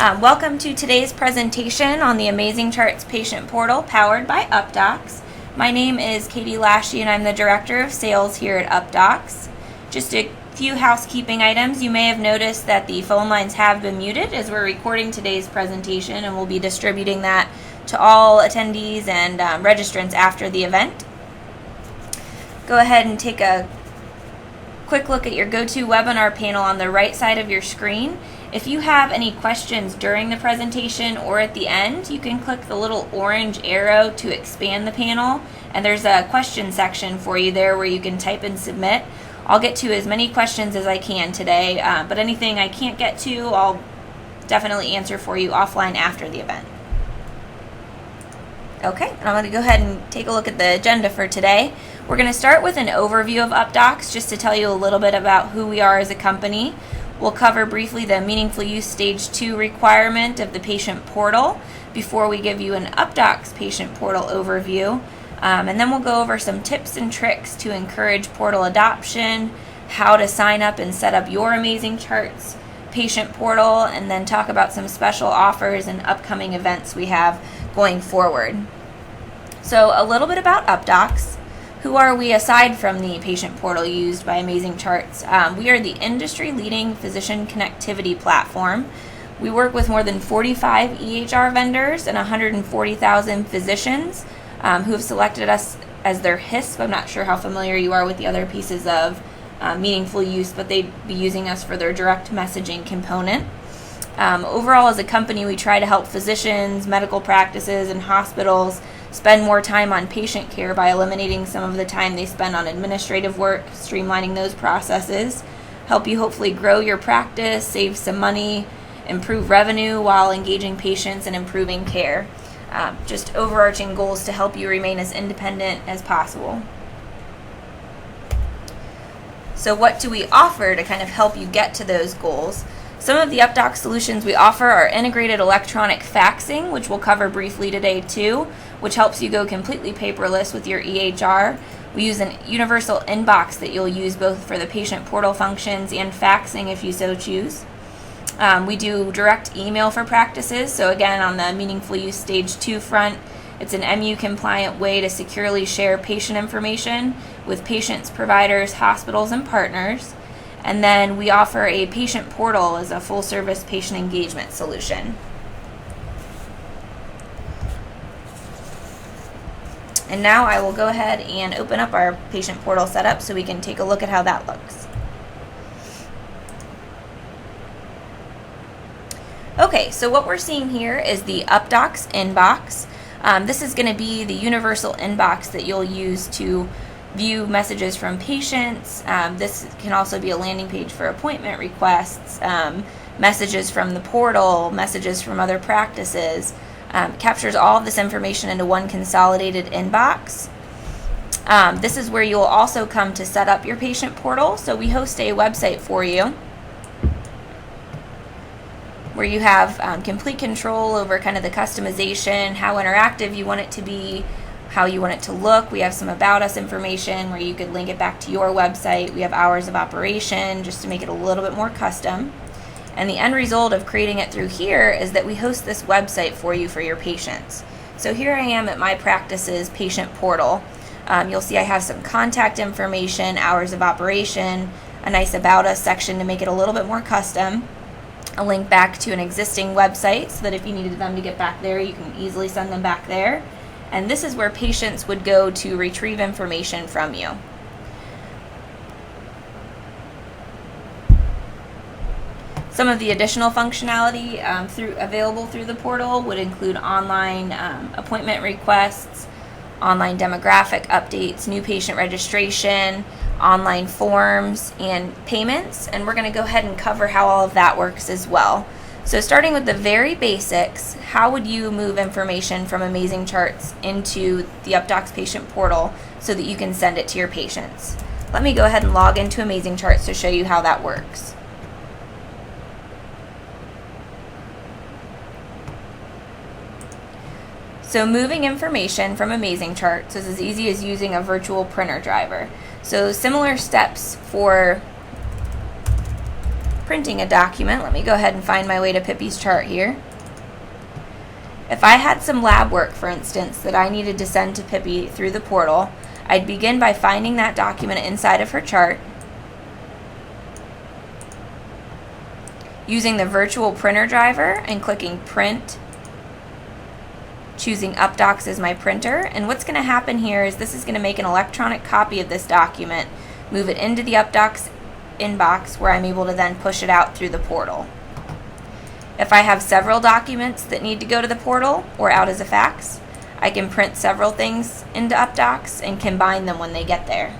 Welcome to today's presentation on the Amazing Charts Patient Portal powered by UpDocs. My name is Katie Lashy and I'm the Director of Sales here at UpDocs. Just a few housekeeping items. You may have noticed that the phone lines have been muted as we're recording today's presentation, and we'll be distributing that to all attendees and registrants after the event. Go ahead and take a quick look at your GoToWebinar panel on the right side of your screen. If you have any questions during the presentation or at the end, you can click the little orange arrow to expand the panel, and there's a question section for you there where you can type and submit. I'll get to as many questions as I can today, but anything I can't get to, I'll definitely answer for you offline after the event. Okay, and I'm going to go ahead and take a look at the agenda for today. We're going to start with an overview of UpDocs just to tell you a little bit about who we are as a company. We'll cover briefly the Meaningful Use Stage 2 requirement of the patient portal before we give you an UpDocs patient portal overview. And then we'll go over some tips and tricks to encourage portal adoption, how to sign up and set up your Amazing Charts patient portal, and then talk about some special offers and upcoming events we have going forward. So a little bit about UpDocs. Who are we aside from the patient portal used by Amazing Charts? We are the industry-leading physician connectivity platform. We work with more than 45 EHR vendors and 140,000 physicians who have selected us as their HISP. I'm not sure how familiar you are with the other pieces of meaningful use, but they'd be using us for their direct messaging component. Overall, as a company, we try to help physicians, medical practices, and hospitals spend more time on patient care by eliminating some of the time they spend on administrative work, streamlining those processes, help you hopefully grow your practice, save some money, improve revenue while engaging patients and improving care. Just overarching goals to help you remain as independent as possible. So what do we offer to kind of help you get to those goals? Some of the UpDocs solutions we offer are integrated electronic faxing, which we'll cover briefly today too, which helps you go completely paperless with your EHR. We use an universal inbox that you'll use both for the patient portal functions and faxing if you so choose. We do direct email for practices, so again on the Meaningful Use Stage 2 front, it's an MU compliant way to securely share patient information with patients, providers, hospitals, and partners. And then we offer a patient portal as a full-service patient engagement solution. And now I will go ahead and open up our patient portal setup so we can take a look at how that looks. Okay, so what we're seeing here is the UpDocs inbox. This is going to be the universal inbox that you'll use to view messages from patients. This can also be a landing page for appointment requests, messages from the portal, messages from other practices. Captures all of this information into one consolidated inbox. This is where you'll also come to set up your patient portal. So we host a website for you where you have complete control over kind of the customization, how interactive you want it to be, how you want it to look. We have some about us information where you could link it back to your website. We have hours of operation just to make it a little bit more custom. And the end result of creating it through here is that we host this website for you for your patients. So here I am at my practice's patient portal. You'll see I have some contact information, hours of operation, a nice about us section to make it a little bit more custom, a link back to an existing website so that if you needed them to get back there, you can easily send them back there. And this is where patients would go to retrieve information from you. Some of the additional functionality available through the portal would include online appointment requests, online demographic updates, new patient registration, online forms, and payments. And we're going to go ahead and cover how all of that works as well. So starting with the very basics, how would you move information from Amazing Charts into the UpDocs patient portal so that you can send it to your patients? Let me go ahead and log into Amazing Charts to show you how that works. So moving information from Amazing Charts is as easy as using a virtual printer driver. So similar steps for printing a document, let me go ahead and find my way to Pippi's chart here. If I had some lab work, for instance, that I needed to send to Pippi through the portal, I'd begin by finding that document inside of her chart, using the virtual printer driver and clicking Print, choosing UpDocs as my printer. And what's going to happen here is this is going to make an electronic copy of this document, move it into the UpDocs inbox, where I'm able to then push it out through the portal. If I have several documents that need to go to the portal or out as a fax, I can print several things into UpDocs and combine them when they get there.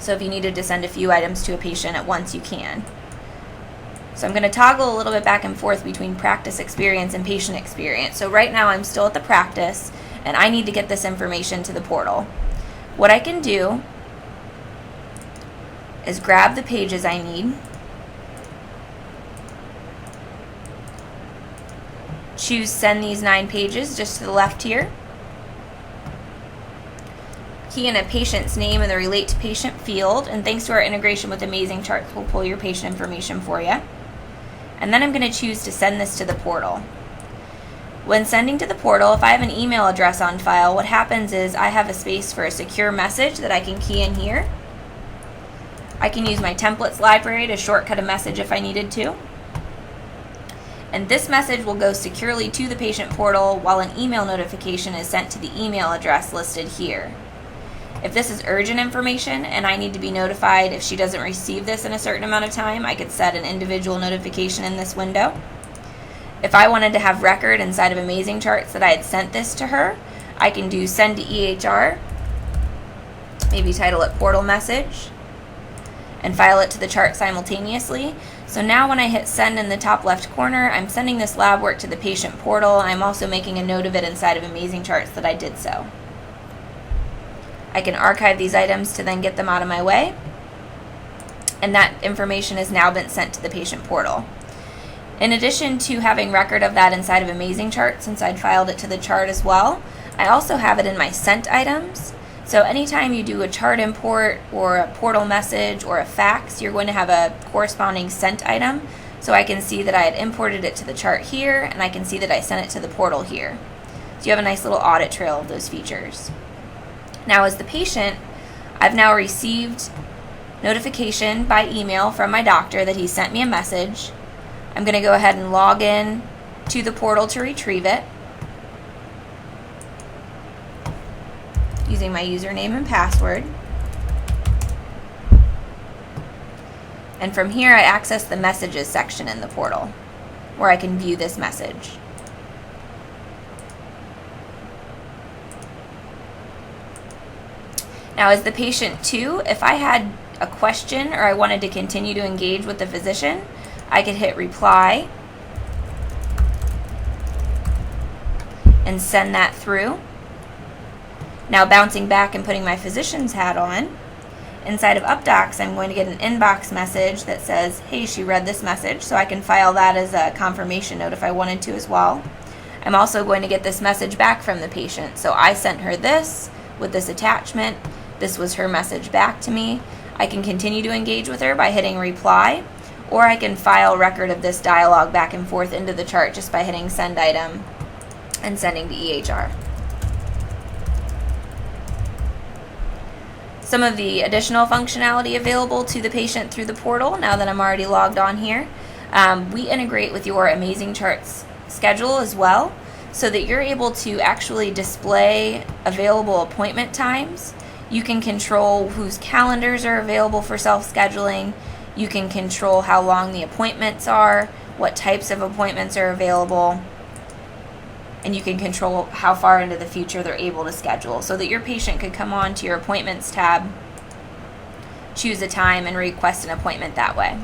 So if you needed to send a few items to a patient at once, you can. So I'm going to toggle a little bit back and forth between practice experience and patient experience. So right now I'm still at the practice and I need to get this information to the portal. What I can do is grab the pages I need, choose Send These 9 Pages just to the left here, key in a patient's name in the Relate to Patient field, and thanks to our integration with Amazing Charts, we'll pull your patient information for you. And then I'm going to choose to send this to the portal. When sending to the portal, if I have an email address on file, what happens is I have a space for a secure message that I can key in here. I can use my templates library to shortcut a message if I needed to. And this message will go securely to the patient portal while an email notification is sent to the email address listed here. If this is urgent information and I need to be notified if she doesn't receive this in a certain amount of time, I could set an individual notification in this window. If I wanted to have record inside of Amazing Charts that I had sent this to her, I can do Send to EHR, maybe title it Portal Message, and file it to the chart simultaneously. So now when I hit send in the top left corner, I'm sending this lab work to the patient portal. I'm also making a note of it inside of Amazing Charts that I did so. I can archive these items to then get them out of my way. And that information has now been sent to the patient portal. In addition to having record of that inside of Amazing Charts, since I'd filed it to the chart as well, I also have it in my sent items. So anytime you do a chart import or a portal message or a fax, you're going to have a corresponding sent item. So I can see that I had imported it to the chart here, and I can see that I sent it to the portal here. So you have a nice little audit trail of those features. Now as the patient, I've now received notification by email from my doctor that he sent me a message. I'm going to go ahead and log in to the portal to retrieve it, using my username and password. And from here I access the messages section in the portal where I can view this message. Now as the patient too, if I had a question or I wanted to continue to engage with the physician, I could hit reply and send that through. Now bouncing back and putting my physician's hat on, inside of UpDocs I'm going to get an inbox message that says, hey, she read this message, so I can file that as a confirmation note if I wanted to as well. I'm also going to get this message back from the patient. So I sent her this with this attachment. This was her message back to me. I can continue to engage with her by hitting reply, or I can file record of this dialogue back and forth into the chart just by hitting send item and sending to EHR. Some of the additional functionality available to the patient through the portal, now that I'm already logged on here, we integrate with your Amazing Charts schedule as well, so that you're able to actually display available appointment times. You can control whose calendars are available for self-scheduling. You can control how long the appointments are, what types of appointments are available, and you can control how far into the future they're able to schedule, so that your patient could come on to your appointments tab, choose a time, and request an appointment that way.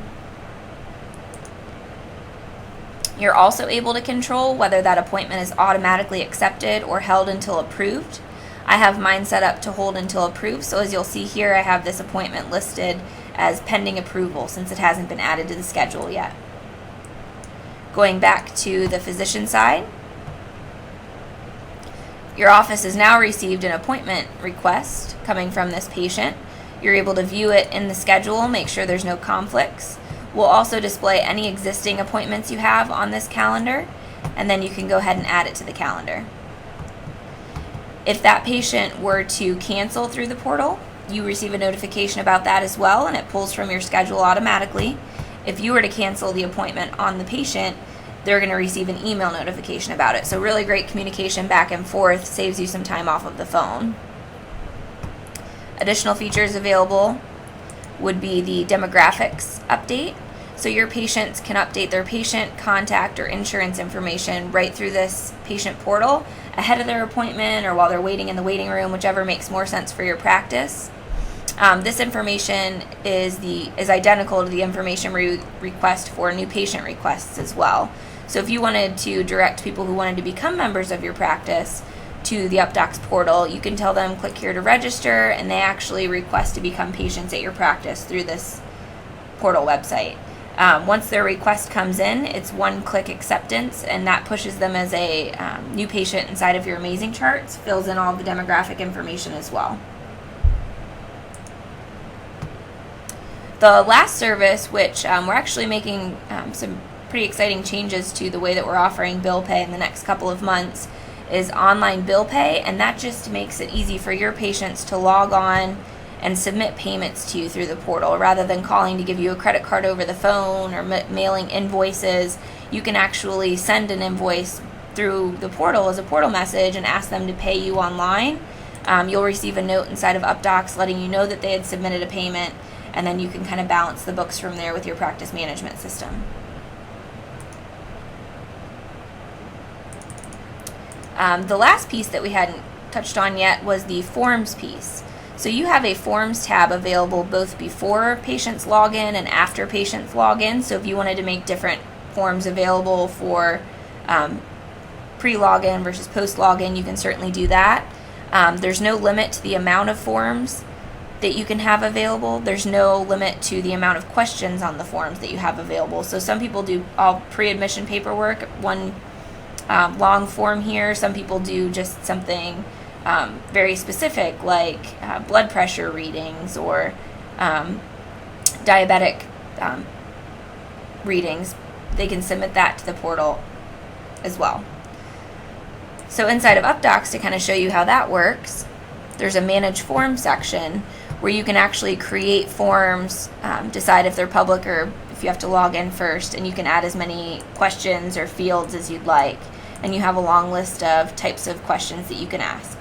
You're also able to control whether that appointment is automatically accepted or held until approved. I have mine set up to hold until approved, so as you'll see here, I have this appointment listed as pending approval since it hasn't been added to the schedule yet. Going back to the physician side, your office has now received an appointment request coming from this patient. You're able to view it in the schedule, make sure there's no conflicts. We'll also display any existing appointments you have on this calendar, and then you can go ahead and add it to the calendar. If that patient were to cancel through the portal, you receive a notification about that as well, and it pulls from your schedule automatically. If you were to cancel the appointment on the patient, they're going to receive an email notification about it. So really great communication back and forth, saves you some time off of the phone. Additional features available would be the demographics update. So your patients can update their patient, contact, or insurance information right through this patient portal ahead of their appointment or while they're waiting in the waiting room, whichever makes more sense for your practice. This information is identical to the information request for new patient requests as well. So if you wanted to direct people who wanted to become members of your practice to the UpDocs portal, you can tell them click here to register, and they actually request to become patients at your practice through this portal website. Once their request comes in, it's one-click acceptance, and that pushes them as a new patient inside of your Amazing Charts, fills in all the demographic information as well. The last service, which we're actually making some pretty exciting changes to the way that we're offering bill pay in the next couple of months, is online bill pay, and that just makes it easy for your patients to log on and submit payments to you through the portal. Rather than calling to give you a credit card over the phone or mailing invoices, you can actually send an invoice through the portal as a portal message and ask them to pay you online. You'll receive a note inside of UpDocs letting you know that they had submitted a payment, and then you can kind of balance the books from there with your practice management system. The last piece that we hadn't touched on yet was the forms piece. So you have a forms tab available both before patients log in and after patients log in. So if you wanted to make different forms available for pre-login versus post-login, you can certainly do that. There's no limit to the amount of forms that you can have available. There's no limit to the amount of questions on the forms that you have available. So some people do all pre-admission paperwork, one long form here. Some people do just something very specific like blood pressure readings or diabetic readings. They can submit that to the portal as well. So inside of UpDocs, to kind of show you how that works, there's a Manage Forms section where you can actually create forms, decide if they're public or if you have to log in first, and you can add as many questions or fields as you'd like. And you have a long list of types of questions that you can ask.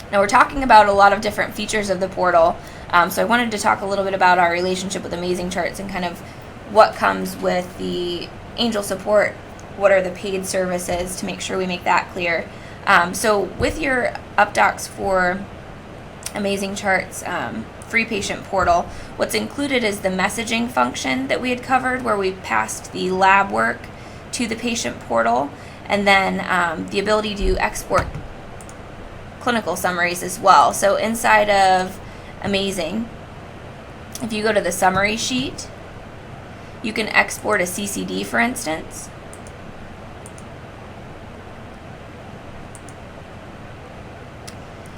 Now we're talking about a lot of different features of the portal, so I wanted to talk a little bit about our relationship with Amazing Charts and kind of what comes with the Angel support, what are the paid services, to make sure we make that clear. So with your UpDocs for Amazing Charts free patient portal, what's included is the messaging function that we had covered where we passed the lab work to the patient portal, and then the ability to export clinical summaries as well. So inside of Amazing, if you go to the summary sheet, you can export a CCD, for instance.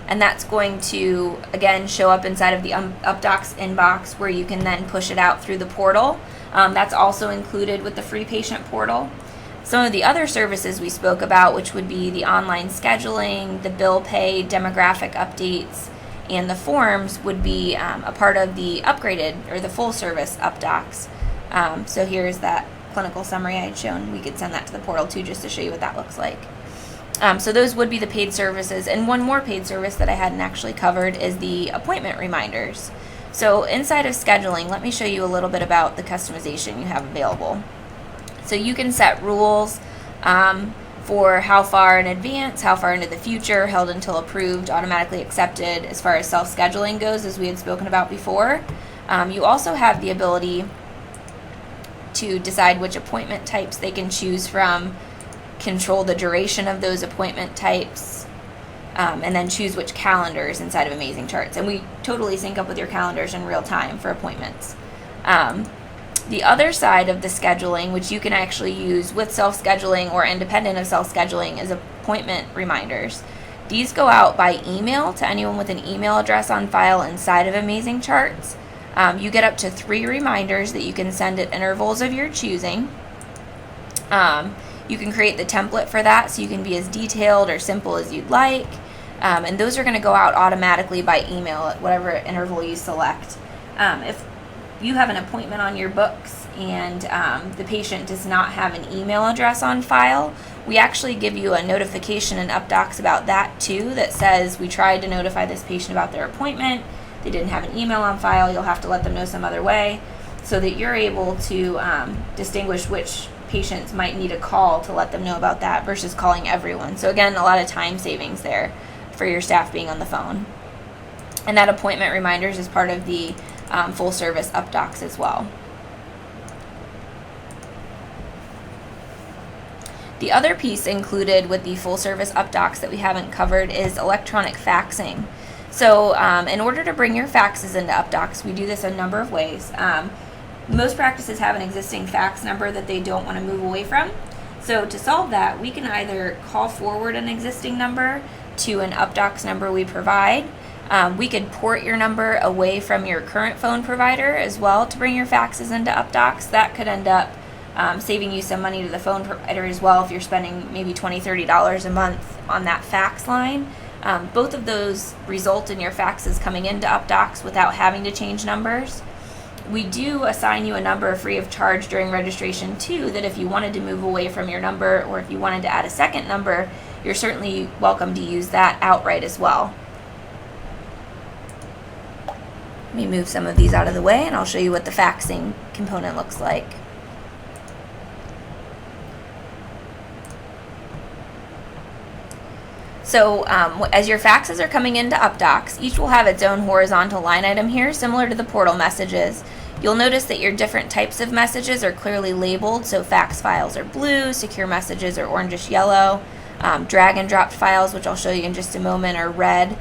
And that's going to, again, show up inside of the UpDocs inbox where you can then push it out through the portal. That's also included with the free patient portal. Some of the other services we spoke about, which would be the online scheduling, the bill pay, demographic updates, and the forms, would be a part of the upgraded or the full service UpDocs. So here's that clinical summary I had shown. We could send that to the portal too, just to show you what that looks like. So those would be the paid services. And one more paid service that I hadn't actually covered is the appointment reminders. So inside of scheduling, let me show you a little bit about the customization you have available. So you can set rules for how far in advance, how far into the future, held until approved, automatically accepted, as far as self-scheduling goes, as we had spoken about before. You also have the ability to decide which appointment types they can choose from, control the duration of those appointment types, and then choose which calendars inside of Amazing Charts. And we totally sync up with your calendars in real time for appointments. The other side of the scheduling, which you can actually use with self-scheduling or independent of self-scheduling, is appointment reminders. These go out by email to anyone with an email address on file inside of Amazing Charts. You get up to 3 reminders that you can send at intervals of your choosing. You can create the template for that, so you can be as detailed or simple as you'd like. And those are going to go out automatically by email at whatever interval you select. If you have an appointment on your books and the patient does not have an email address on file, we actually give you a notification in UpDocs about that too, that says we tried to notify this patient about their appointment. They didn't have an email on file. You'll have to let them know some other way, so that you're able to distinguish which patients might need a call to let them know about that versus calling everyone. So again, a lot of time savings there for your staff being on the phone. And that appointment reminders is part of the full service UpDocs as well. The other piece included with the full service UpDocs that we haven't covered is electronic faxing. So in order to bring your faxes into UpDocs, we do this a number of ways. Most practices have an existing fax number that they don't want to move away from. So to solve that, we can either call forward an existing number to an UpDocs number we provide. We could port your number away from your current phone provider as well to bring your faxes into UpDocs. That could end up saving you some money to the phone provider as well if you're spending maybe $20, $30 a month on that fax line. Both of those result in your faxes coming into UpDocs without having to change numbers. We do assign you a number free of charge during registration too, that if you wanted to move away from your number or if you wanted to add a second number, you're certainly welcome to use that outright as well. Let me move some of these out of the way and I'll show you what the faxing component looks like. So as your faxes are coming into UpDocs, each will have its own horizontal line item here, similar to the portal messages. You'll notice that your different types of messages are clearly labeled, so fax files are blue, secure messages are orangish yellow, drag and drop files, which I'll show you in just a moment, are red.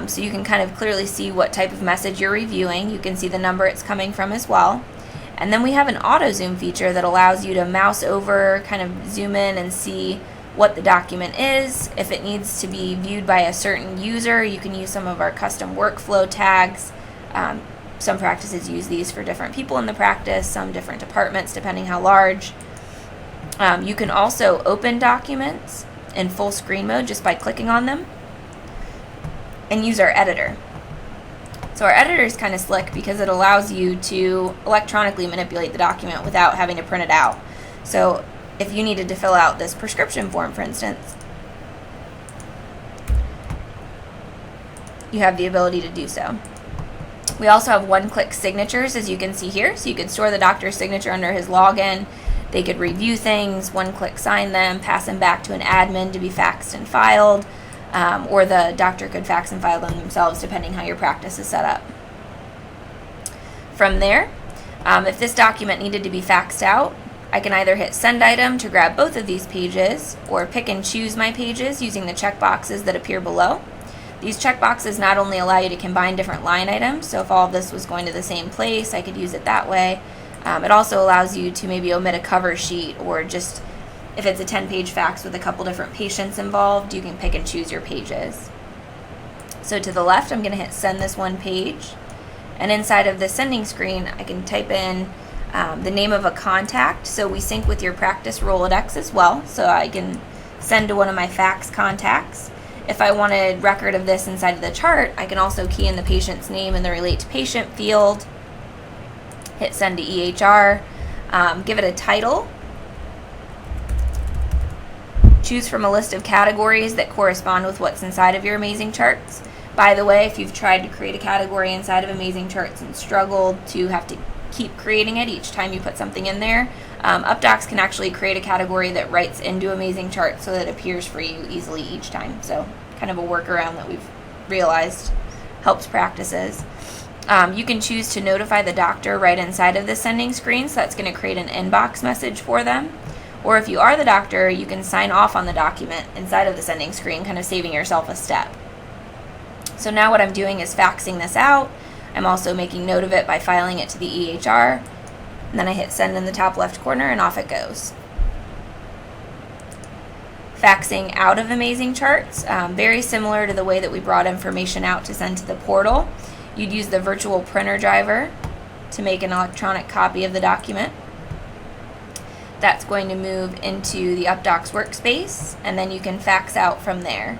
So you can kind of clearly see what type of message you're reviewing. You can see the number it's coming from as well. And then we have an auto zoom feature that allows you to mouse over, kind of zoom in and see what the document is. If it needs to be viewed by a certain user, you can use some of our custom workflow tags. Some practices use these for different people in the practice, some different departments depending how large. You can also open documents in full screen mode just by clicking on them and use our editor. So our editor is kind of slick because it allows you to electronically manipulate the document without having to print it out. So if you needed to fill out this prescription form, for instance, you have the ability to do so. We also have one-click signatures, as you can see here. So you could store the doctor's signature under his login. They could review things, one-click sign them, pass them back to an admin to be faxed and filed, or the doctor could fax and file them themselves, depending how your practice is set up. From there, if this document needed to be faxed out, I can either hit send item to grab both of these pages or pick and choose my pages using the checkboxes that appear below. These checkboxes not only allow you to combine different line items, so if all of this was going to the same place, I could use it that way. It also allows you to maybe omit a cover sheet, or just if it's a 10-page fax with a couple different patients involved, you can pick and choose your pages. So to the left, I'm going to hit send this one page, and inside of the sending screen, I can type in the name of a contact, so we sync with your practice Rolodex as well, so I can send to one of my fax contacts. If I wanted record of this inside of the chart, I can also key in the patient's name in the relate to patient field, hit send to EHR, give it a title, choose from a list of categories that correspond with what's inside of your Amazing Charts. By the way, if you've tried to create a category inside of Amazing Charts and struggled to have to keep creating it each time you put something in there, UpDocs can actually create a category that writes into Amazing Charts so that it appears for you easily each time. So kind of a workaround that we've realized helps practices. You can choose to notify the doctor right inside of the sending screen, so that's going to create an inbox message for them. Or if you are the doctor, you can sign off on the document inside of the sending screen, kind of saving yourself a step. So now what I'm doing is faxing this out. I'm also making note of it by filing it to the EHR, and then I hit send in the top left corner and off it goes. Faxing out of Amazing Charts, very similar to the way that we brought information out to send to the portal. You'd use the virtual printer driver to make an electronic copy of the document. That's going to move into the UpDocs workspace, and then you can fax out from there.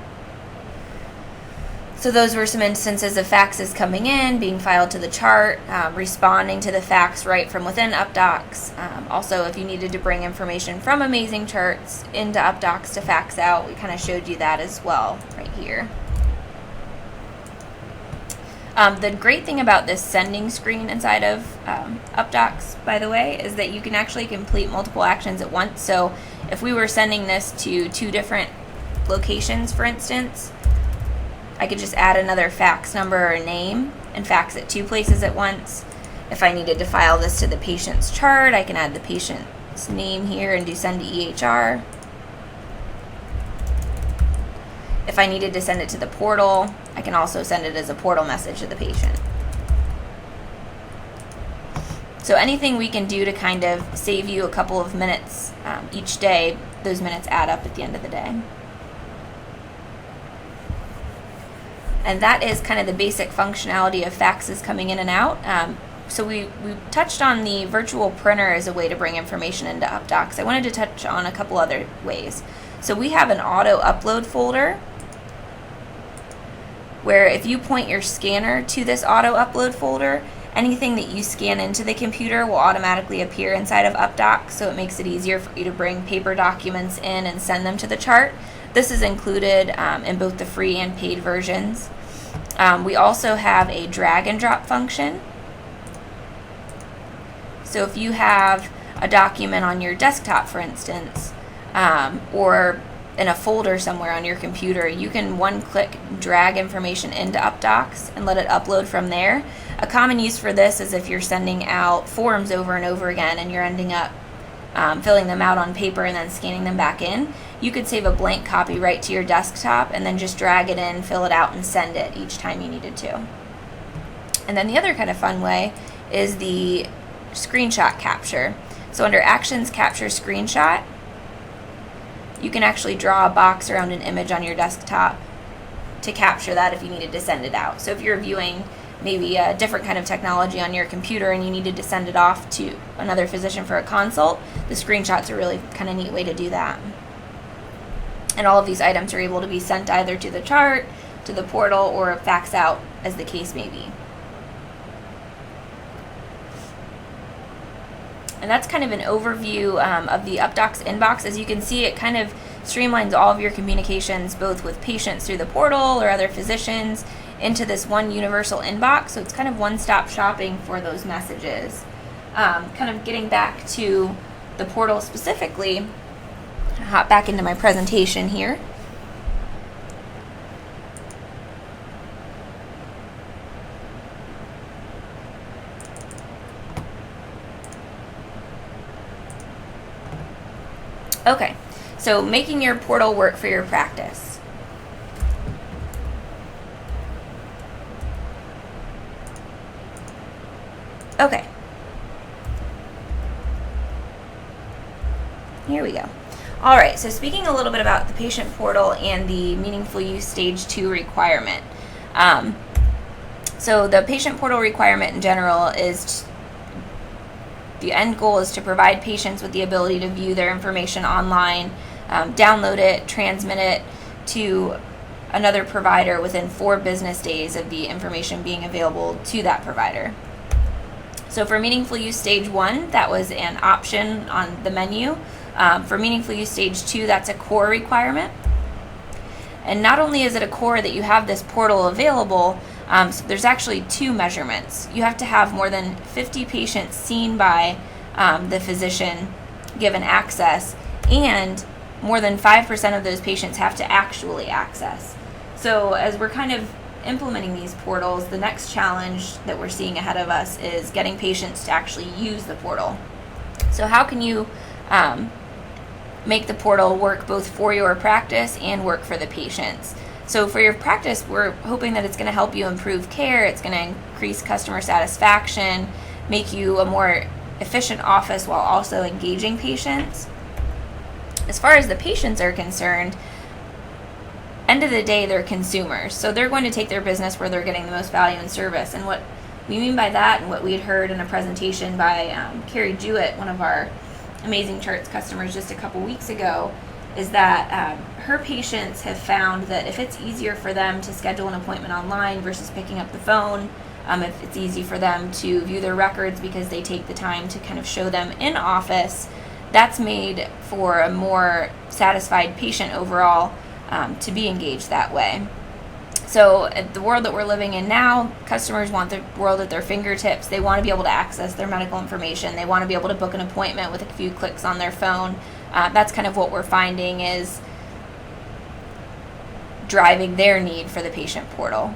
So those were some instances of faxes coming in, being filed to the chart, responding to the fax right from within UpDocs. Also, if you needed to bring information from Amazing Charts into UpDocs to fax out, we kind of showed you that as well right here. The great thing about this sending screen inside of UpDocs, by the way, is that you can actually complete multiple actions at once. So if we were sending this to 2 different locations, for instance, I could just add another fax number or name and fax it 2 places at once. If I needed to file this to the patient's chart, I can add the patient's name here and do send to EHR. If I needed to send it to the portal, I can also send it as a portal message to the patient. So anything we can do to kind of save you a couple of minutes each day, those minutes add up at the end of the day. And that is kind of the basic functionality of faxes coming in and out. So we touched on the virtual printer as a way to bring information into UpDocs. I wanted to touch on a couple other ways. So we have an auto upload folder where if you point your scanner to this auto upload folder, anything that you scan into the computer will automatically appear inside of UpDocs, so it makes it easier for you to bring paper documents in and send them to the chart. This is included in both the free and paid versions. We also have a drag and drop function. So if you have a document on your desktop, for instance, or in a folder somewhere on your computer, you can one-click drag information into UpDocs and let it upload from there. A common use for this is if you're sending out forms over and over again and you're ending up filling them out on paper and then scanning them back in. You could save a blank copy right to your desktop and then just drag it in, fill it out, and send it each time you needed to. And then the other kind of fun way is the screenshot capture. So under Actions Capture Screenshot, you can actually draw a box around an image on your desktop to capture that if you needed to send it out. So if you're viewing maybe a different kind of technology on your computer and you needed to send it off to another physician for a consult, the screenshots are really kind of neat way to do that. And all of these items are able to be sent either to the chart, to the portal, or fax out, as the case may be. And that's kind of an overview of the UpDocs inbox. As you can see, it kind of streamlines all of your communications, both with patients through the portal or other physicians, into this one universal inbox. So it's kind of one-stop shopping for those messages. Kind of getting back to the portal specifically, I'll hop back into my presentation here. Okay, so making your portal work for your practice. Okay. Here we go. All right, so speaking a little bit about the patient portal and the meaningful use stage 2 requirement. So the patient portal requirement in general is the end goal is to provide patients with the ability to view their information online, download it, transmit it to another provider within 4 business days of the information being available to that provider. So for meaningful use stage 1, that was an option on the menu. For meaningful use stage 2, that's a core requirement. And not only is it a core that you have this portal available, so there's actually 2 measurements. You have to have more than 50 patients seen by the physician given access, and more than 5% of those patients have to actually access. So as we're kind of implementing these portals, the next challenge that we're seeing ahead of us is getting patients to actually use the portal. So how can you make the portal work both for your practice and work for the patients? So for your practice, we're hoping that it's going to help you improve care, it's going to increase customer satisfaction, make you a more efficient office while also engaging patients. As far as the patients are concerned, end of the day, they're consumers. So they're going to take their business where they're getting the most value and service. And what we mean by that, and what we had heard in a presentation by Carrie Jewett, one of our Amazing Charts customers just a couple weeks ago, is that her patients have found that if it's easier for them to schedule an appointment online versus picking up the phone, if it's easy for them to view their records because they take the time to kind of show them in office, that's made for a more satisfied patient overall to be engaged that way. So the world that we're living in now, customers want the world at their fingertips. They want to be able to access their medical information. They want to be able to book an appointment with a few clicks on their phone. That's kind of what we're finding is driving their need for the patient portal.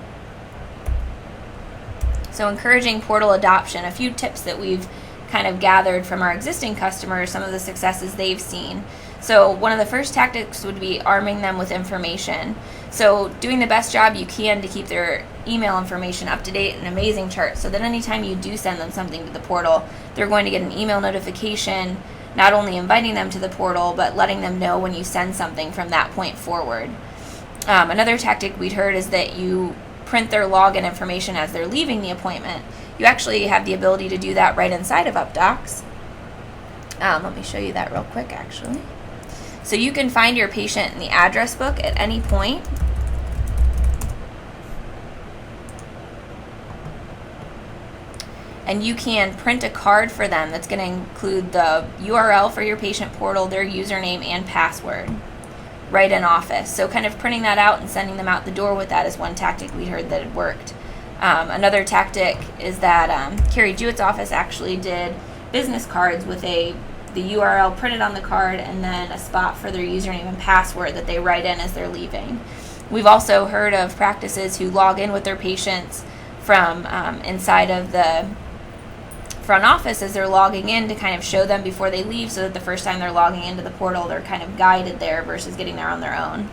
So encouraging portal adoption, a few tips that we've kind of gathered from our existing customers, some of the successes they've seen. So one of the first tactics would be arming them with information. So doing the best job you can to keep their email information up to date and Amazing Charts, so that anytime you do send them something to the portal, they're going to get an email notification, not only inviting them to the portal, but letting them know when you send something from that point forward. Another tactic we'd heard is that you print their login information as they're leaving the appointment. You actually have the ability to do that right inside of UpDocs. Let me show you that real quick, actually. So you can find your patient in the address book at any point. And you can print a card for them that's going to include the URL for your patient portal, their username, and password right in office. So kind of printing that out and sending them out the door with that is one tactic we heard that had worked. Another tactic is that Carrie Jewett's office actually did business cards with the URL printed on the card and then a spot for their username and password that they write in as they're leaving. We've also heard of practices who log in with their patients from inside of the front office as they're logging in to kind of show them before they leave, so that the first time they're logging into the portal, they're kind of guided there versus getting there on their own.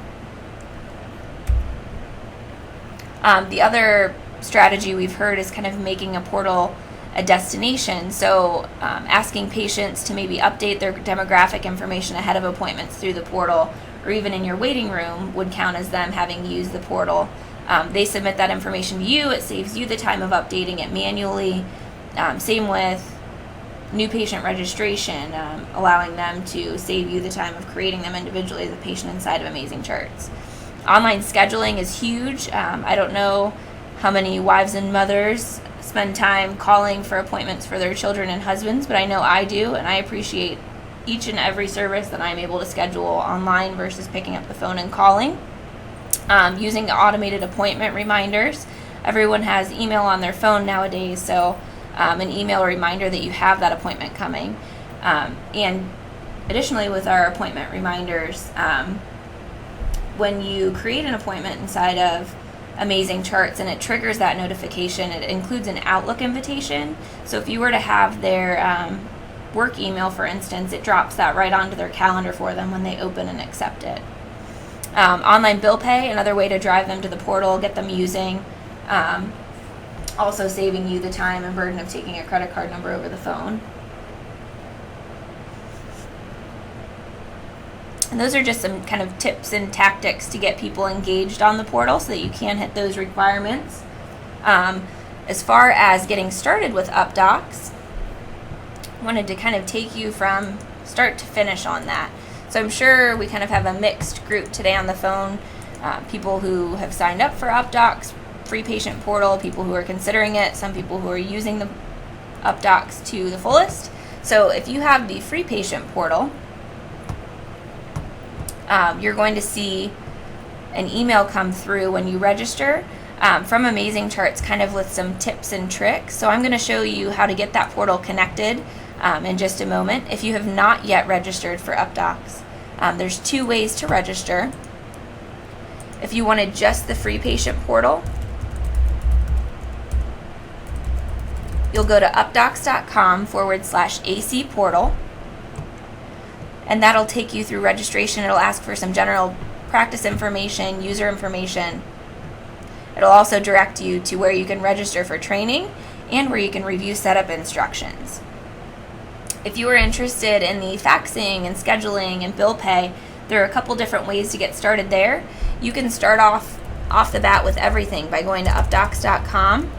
The other strategy we've heard is kind of making a portal a destination. So asking patients to maybe update their demographic information ahead of appointments through the portal, or even in your waiting room, would count as them having used the portal. They submit that information to you. It saves you the time of updating it manually. Same with new patient registration, allowing them to save you the time of creating them individually as a patient inside of Amazing Charts. Online scheduling is huge. I don't know how many wives and mothers spend time calling for appointments for their children and husbands, but I know I do, and I appreciate each and every service that I'm able to schedule online versus picking up the phone and calling. Using automated appointment reminders. Everyone has email on their phone nowadays, so an email reminder that you have that appointment coming. And additionally, with our appointment reminders, when you create an appointment inside of Amazing Charts and it triggers that notification, it includes an Outlook invitation. So if you were to have their work email, for instance, it drops that right onto their calendar for them when they open and accept it. Online bill pay, another way to drive them to the portal, get them using, also saving you the time and burden of taking a credit card number over the phone. And those are just some kind of tips and tactics to get people engaged on the portal so that you can hit those requirements. As far as getting started with UpDocs, I wanted to kind of take you from start to finish on that. So I'm sure we kind of have a mixed group today on the phone, people who have signed up for UpDocs, free patient portal, people who are considering it, some people who are using the UpDocs to the fullest. So if you have the free patient portal, you're going to see an email come through when you register from Amazing Charts, kind of with some tips and tricks. So I'm going to show you how to get that portal connected in just a moment. If you have not yet registered for UpDocs, there's two ways to register. If you wanted just the free patient portal, you'll go to updocs.com/AC portal, and that'll take you through registration. It'll ask for some general practice information, user information. It'll also direct you to where you can register for training and where you can review setup instructions. If you are interested in the faxing and scheduling and bill pay, There are a couple different ways to get started there. You can start off the bat with everything by going to updocs.com.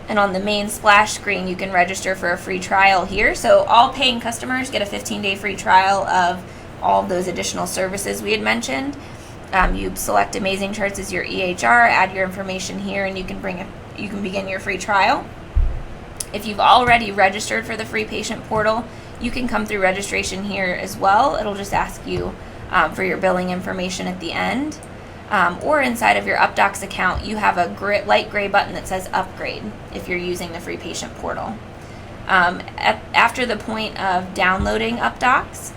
And on the main splash screen, you can register for a free trial here. So all paying customers get a 15-day free trial of all of those additional services we had mentioned. You select Amazing Charts as your EHR, add your information here, and you can begin your free trial. If you've already registered for the free patient portal, you can come through registration here as well. It'll just ask you for your billing information at the end. Or inside of your UpDocs account, you have a light gray button that says Upgrade if you're using the free patient portal. After the point of downloading UpDocs,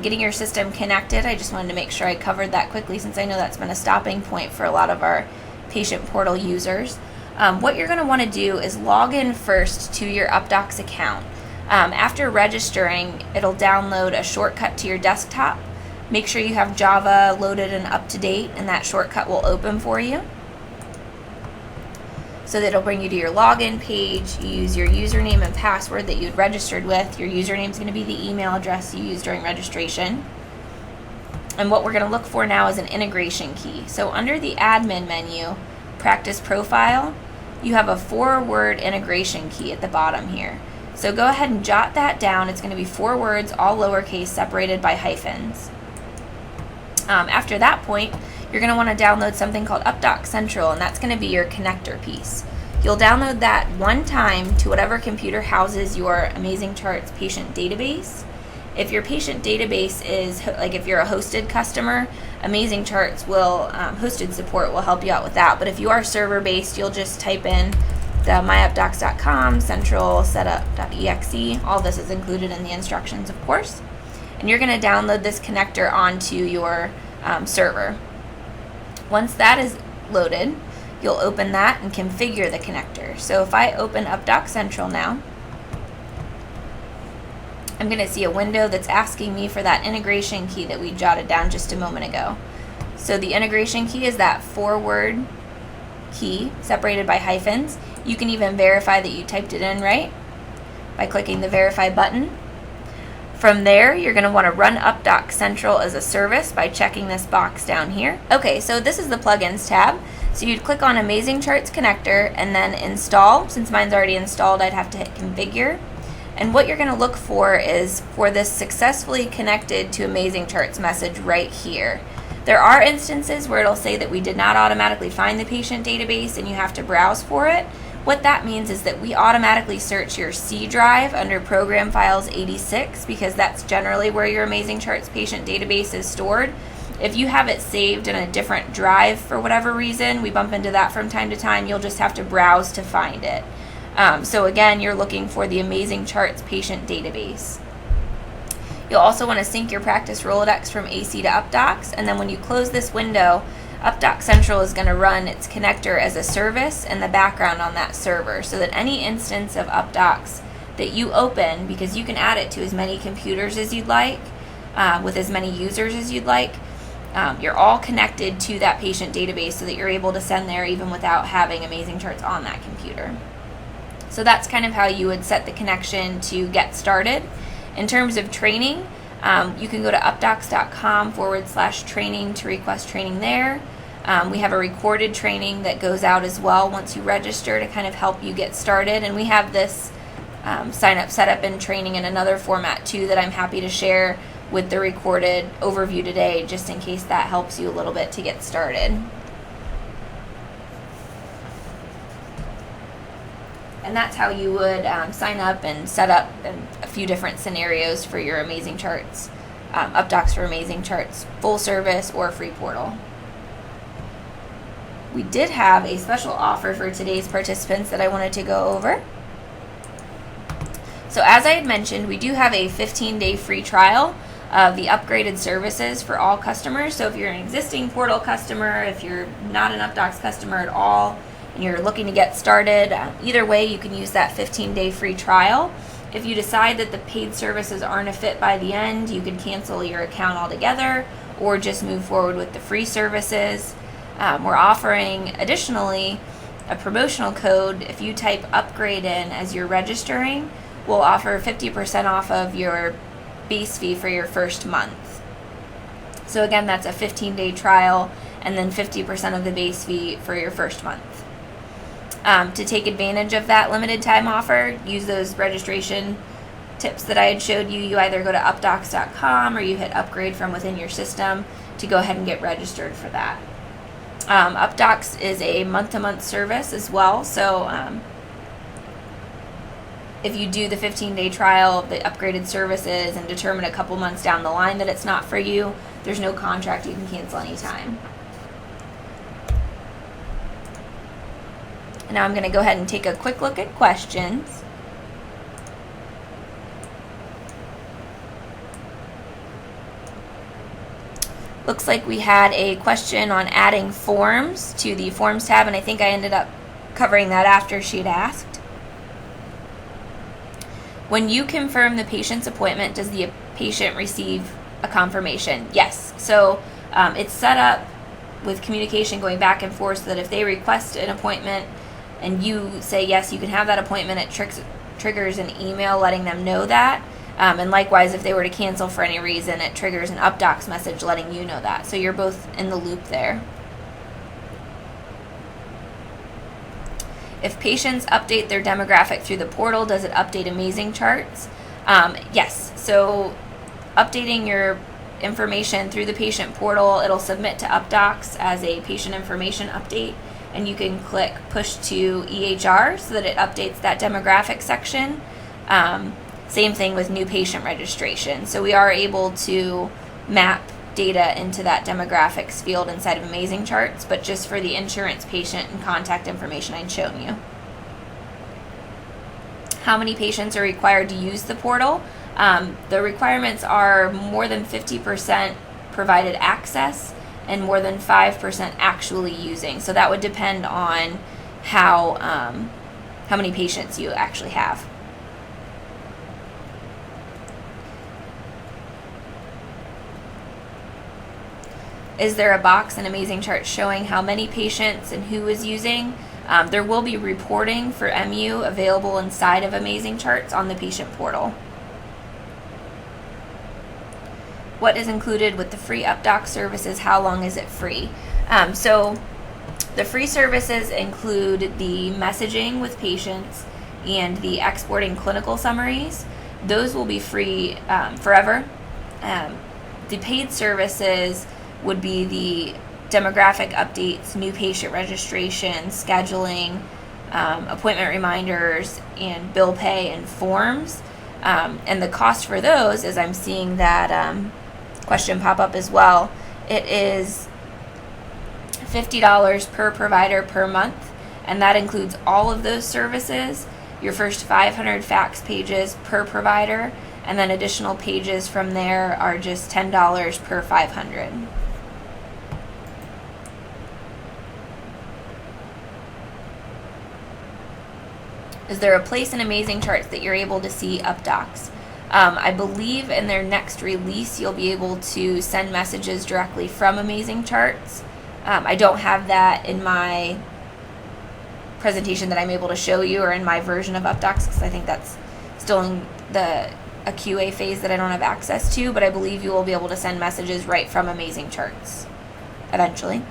getting your system connected, I just wanted to make sure I covered that quickly since I know that's been a stopping point for a lot of our patient portal users. What you're going to want to do is log in first to your UpDocs account. After registering, it'll download a shortcut to your desktop. Make sure you have Java loaded and up to date, and that shortcut will open for you. So that it'll bring you to your login page. You use your username and password that you'd registered with. Your username is going to be the email address you used during registration. And what we're going to look for now is an integration key. So under the admin menu, practice profile, you have a 4-word integration key at the bottom here. So go ahead and jot that down. It's going to be 4 words, all lowercase, separated by hyphens. After that point, you're going to want to download something called UpDocs Central, and that's going to be your connector piece. You'll download that one time to whatever computer houses your Amazing Charts patient database. If your patient database is, like if you're a hosted customer, Amazing Charts hosted support will help you out with that. But if you are server-based, you'll just type in the myupdocs.com central setup.exe. All this is included in the instructions, of course. And you're going to download this connector onto your server. Once that is loaded, you'll open that and configure the connector. So if I open UpDocs Central now, I'm going to see a window that's asking me for that integration key that we jotted down just a moment ago. So the integration key is that 4-word key separated by hyphens. You can even verify that you typed it in right by clicking the verify button. From there, you're going to want to run UpDocs Central as a service by checking this box down here. Okay, so this is the plugins tab. So you'd click on Amazing Charts connector and then install. Since mine's already installed, I'd have to hit configure. And what you're going to look for is for this successfully connected to Amazing Charts message right here. There are instances where it'll say that we did not automatically find the patient database and you have to browse for it. What that means is that we automatically search your C drive under Program Files 86 because that's generally where your Amazing Charts patient database is stored. If you have it saved in a different drive for whatever reason, we bump into that from time to time, you'll just have to browse to find it. So again, you're looking for the Amazing Charts patient database. You'll also want to sync your practice Rolodex from AC to UpDocs, and then when you close this window, UpDocs Central is going to run its connector as a service in the background on that server, so that any instance of UpDocs that you open, because you can add it to as many computers as you'd like, with as many users as you'd like, you're all connected to that patient database so that you're able to send there even without having Amazing Charts on that computer. So that's kind of how you would set the connection to get started. In terms of training, you can go to updocs.com/training to request training there. We have a recorded training that goes out as well once you register to kind of help you get started. And we have this sign up, setup, and training in another format too that I'm happy to share with the recorded overview today, just in case that helps you a little bit to get started. And that's how you would sign up and set up a few different scenarios for your Amazing Charts, UpDocs for Amazing Charts, full service or free portal. We did have a special offer for today's participants that I wanted to go over. So as I had mentioned, we do have a 15-day free trial of the upgraded services for all customers. So if you're an existing portal customer, if you're not an UpDocs customer at all, and you're looking to get started, either way you can use that 15-day free trial. If you decide that the paid services aren't a fit by the end, you can cancel your account altogether or just move forward with the free services. We're offering additionally a promotional code. If you type upgrade in as you're registering, we'll offer 50% off of your base fee for your first month. So again, that's a 15-day trial and then 50% of the base fee for your first month. To take advantage of that limited time offer, use those registration tips that I had showed you. You either go to updocs.com or you hit upgrade from within your system to go ahead and get registered for that. UpDocs is a month-to-month service as well, so if you do the 15-day trial of the upgraded services and determine a couple months down the line that it's not for you, there's no contract. You can cancel anytime. And now I'm going to go ahead and take a quick look at questions. Looks like we had a question on adding forms to the Forms tab, and I think I ended up covering that after she'd asked. When you confirm the patient's appointment, does the patient receive a confirmation? Yes. So it's set up with communication going back and forth so that if they request an appointment and you say yes, you can have that appointment, it triggers an email letting them know that. And likewise, if they were to cancel for any reason, it triggers an UpDocs message letting you know that. So you're both in the loop there. If patients update their demographic through the portal, does it update Amazing Charts? Yes. So updating your information through the patient portal, it'll submit to UpDocs as a patient information update, and you can click push to EHR so that it updates that demographic section. Same thing with new patient registration. So we are able to map data into that demographics field inside of Amazing Charts, but just for the insurance patient and contact information I'd shown you. How many patients are required to use the portal? The requirements are more than 50% provided access and more than 5% actually using. So that would depend on how many patients you actually have. Is there a box in Amazing Charts showing how many patients and who is using? There will be reporting for MU available inside of Amazing Charts on the patient portal. What is included with the free UpDocs services? How long is it free? So the free services include the messaging with patients and the exporting clinical summaries. Those will be free forever. The paid services would be the demographic updates, new patient registration, scheduling, appointment reminders, and bill pay and forms. And the cost for those, as I'm seeing that question pop up as well, it is $50 per provider per month, and that includes all of those services, your first 500 fax pages per provider, and then additional pages from there are just $10 per 500. Is there a place in Amazing Charts that you're able to see UpDocs? I believe in their next release, you'll be able to send messages directly from Amazing Charts. I don't have that in my presentation that I'm able to show you or in my version of UpDocs because I think that's still in a QA phase that I don't have access to, but I believe you will be able to send messages right from Amazing Charts eventually.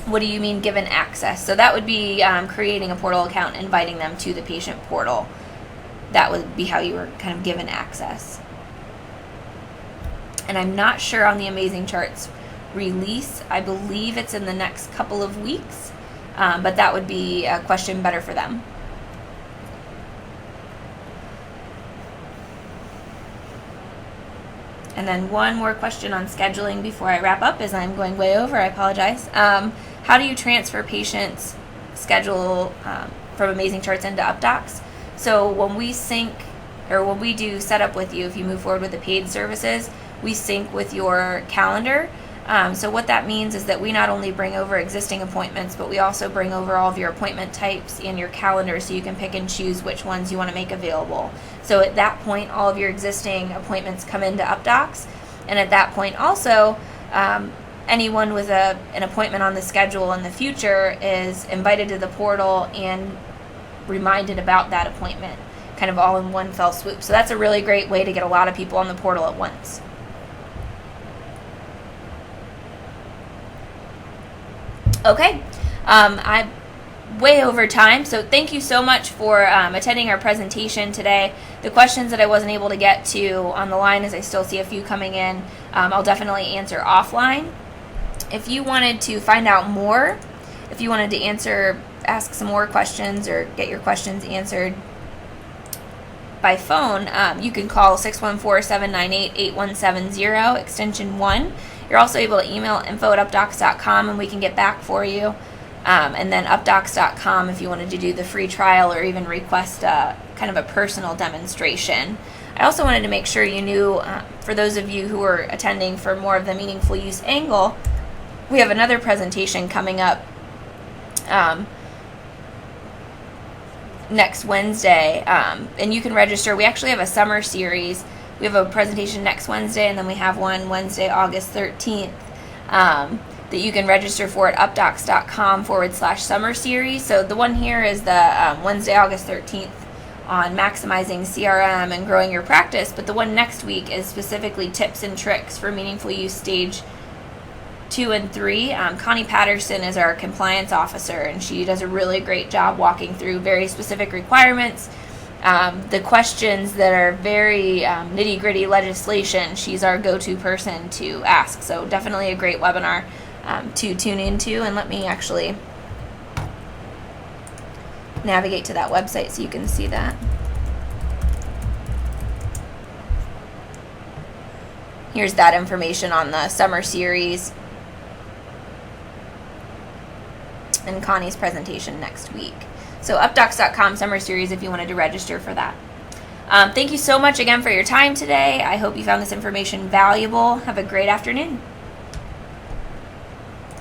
What do you mean given access? So that would be creating a portal account, inviting them to the patient portal. That would be how you were kind of given access. And I'm not sure on the Amazing Charts release. I believe it's in the next couple of weeks, but that would be a question better for them. And then one more question on scheduling before I wrap up, as I'm going way over. I apologize. How do you transfer patients' schedule from Amazing Charts into UpDocs? So when we sync, or when we do setup with you, if you move forward with the paid services, we sync with your calendar. So what that means is that we not only bring over existing appointments, but we also bring over all of your appointment types and your calendar so you can pick and choose which ones you want to make available. So at that point, all of your existing appointments come into UpDocs. And at that point also, anyone with an appointment on the schedule in the future is invited to the portal and reminded about that appointment, kind of all in one fell swoop. So that's a really great way to get a lot of people on the portal at once. Okay, I'm way over time, so thank you so much for attending our presentation today. The questions that I wasn't able to get to on the line, as I still see a few coming in, I'll definitely answer offline. If you wanted to find out more, if you wanted to ask some more questions or get your questions answered by phone, you can call 614-798-8170, extension 1. You're also able to email info@updocs.com and we can get back for you. And then updocs.com if you wanted to do the free trial or even request kind of a personal demonstration. I also wanted to make sure you knew, for those of you who are attending for more of the meaningful use angle, we have another presentation coming up next Wednesday, and you can register. We actually have a summer series. We have a presentation next Wednesday, and then we have one Wednesday, August 13th, that you can register for at updocs.com/summer series. So the one here is the Wednesday, August 13th on maximizing CRM and growing your practice, but the one next week is specifically tips and tricks for meaningful use stage 2 and 3. Connie Patterson is our compliance officer, and she does a really great job walking through very specific requirements. The questions that are very nitty-gritty legislation, she's our go-to person to ask. So definitely a great webinar to tune into. And let me actually navigate to that website so you can see that. Here's that information on the summer series and Connie's presentation next week. So updocs.com summer series if you wanted to register for that. Thank you so much again for your time today. I hope you found this information valuable. Have a great afternoon.